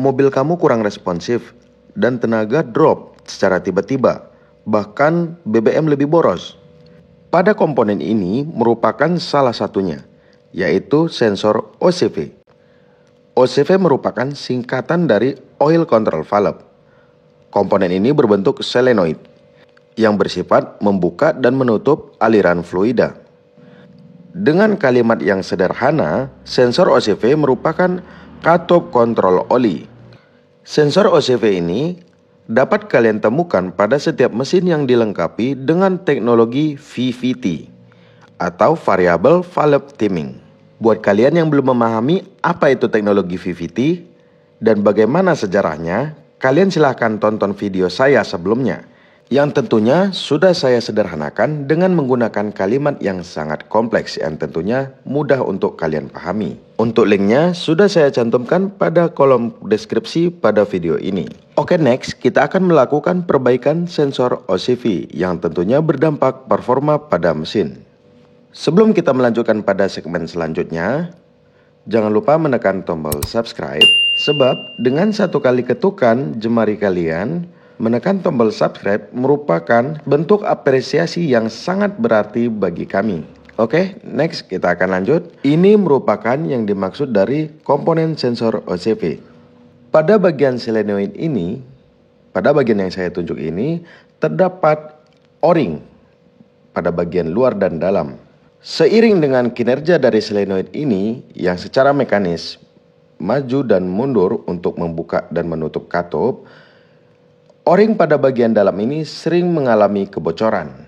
mobil kamu kurang responsif dan tenaga drop secara tiba-tiba, bahkan BBM lebih boros. Pada komponen ini merupakan salah satunya, yaitu sensor OCV. OCV merupakan singkatan dari Oil Control Valve. Komponen ini berbentuk solenoid yang bersifat membuka dan menutup aliran fluida. Dengan kalimat yang sederhana, sensor OCV merupakan katup kontrol oli. Sensor OCV ini dapat kalian temukan pada setiap mesin yang dilengkapi dengan teknologi VVT atau Variable Valve Timing. Buat kalian yang belum memahami apa itu teknologi VVT dan bagaimana sejarahnya, kalian silahkan tonton video saya sebelumnya, yang tentunya sudah saya sederhanakan dengan menggunakan kalimat yang sangat kompleks yang tentunya mudah untuk kalian pahami. Untuk linknya sudah saya cantumkan pada kolom deskripsi pada video ini. Oke, next kita akan melakukan perbaikan sensor OCV yang tentunya berdampak performa pada mesin. Sebelum kita melanjutkan pada segmen selanjutnya, jangan lupa menekan tombol subscribe, sebab dengan satu kali ketukan jemari kalian, menekan tombol subscribe merupakan bentuk apresiasi yang sangat berarti bagi kami. Oke, next kita akan lanjut. Ini merupakan yang dimaksud dari komponen sensor OCV. Pada bagian solenoid ini, pada bagian yang saya tunjuk ini, terdapat O-ring pada bagian luar dan dalam. Seiring dengan kinerja dari solenoid ini yang secara mekanis maju dan mundur untuk membuka dan menutup katup, O-ring pada bagian dalam ini sering mengalami kebocoran.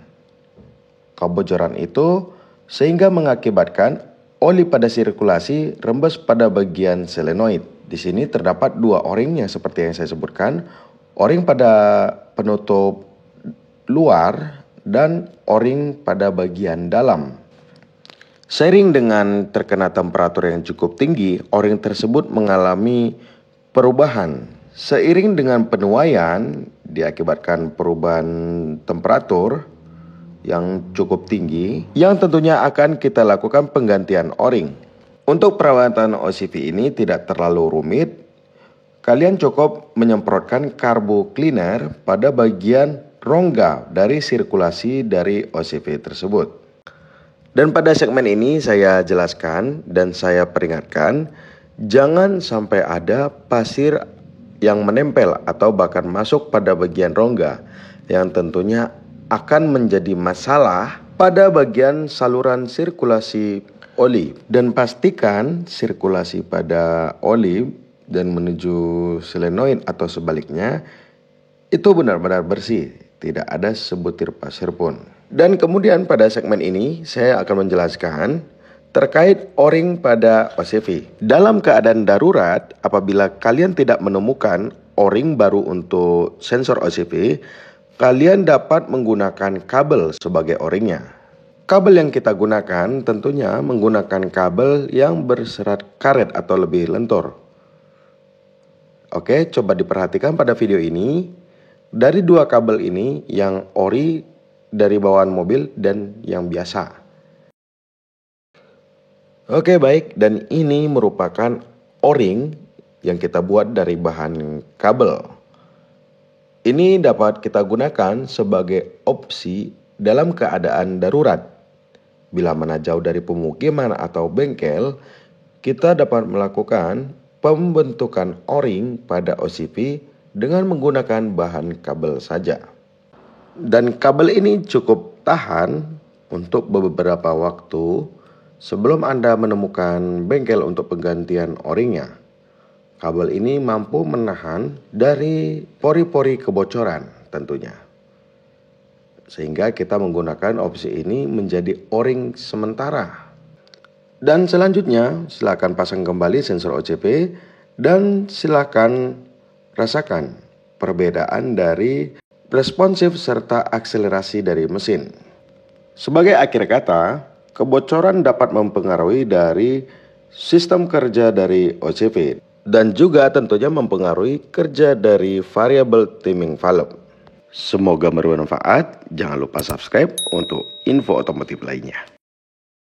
Kebocoran itu sehingga mengakibatkan oli pada sirkulasi rembes pada bagian solenoid. Di sini terdapat dua O-ring yang seperti yang saya sebutkan, O-ring pada penutup luar dan O-ring pada bagian dalam. Seiring dengan terkena temperatur yang cukup tinggi, O-ring tersebut mengalami perubahan. Seiring dengan penuaian diakibatkan perubahan temperatur yang cukup tinggi, yang tentunya akan kita lakukan penggantian O-ring. Untuk perawatan OCV ini tidak terlalu rumit. Kalian cukup menyemprotkan carbo cleaner pada bagian rongga dari sirkulasi dari OCV tersebut. Dan pada segmen ini saya jelaskan dan saya peringatkan, jangan sampai ada pasir yang menempel atau bahkan masuk pada bagian rongga yang tentunya akan menjadi masalah pada bagian saluran sirkulasi oli. Dan pastikan sirkulasi pada oli dan menuju solenoid atau sebaliknya itu benar-benar bersih, tidak ada sebutir pasir pun. Dan kemudian pada segmen ini saya akan menjelaskan terkait O-ring pada OCV. Dalam keadaan darurat, apabila kalian tidak menemukan O-ring baru untuk sensor OCV, kalian dapat menggunakan kabel sebagai O-ringnya. Kabel yang kita gunakan tentunya menggunakan kabel yang berserat karet atau lebih lentur. Oke, coba diperhatikan pada video ini. Dari dua kabel ini, yang ori dari bawaan mobil dan yang biasa. Oke, baik, dan ini merupakan O-ring yang kita buat dari bahan kabel. Ini dapat kita gunakan sebagai opsi dalam keadaan darurat. Bila mana jauh dari pemukiman atau bengkel, kita dapat melakukan pembentukan O-ring pada OCV dengan menggunakan bahan kabel saja. Dan kabel ini cukup tahan untuk beberapa waktu sebelum Anda menemukan bengkel untuk penggantian O-ringnya. Kabel ini mampu menahan dari pori-pori kebocoran tentunya. Sehingga kita menggunakan opsi ini menjadi O-ring sementara. Dan selanjutnya silakan pasang kembali sensor OCV dan silakan rasakan perbedaan dari responsif serta akselerasi dari mesin. Sebagai akhir kata, kebocoran dapat mempengaruhi dari sistem kerja dari OCV dan juga tentunya mempengaruhi kerja dari variable timing valve. Semoga bermanfaat. Jangan lupa subscribe untuk info otomotif lainnya.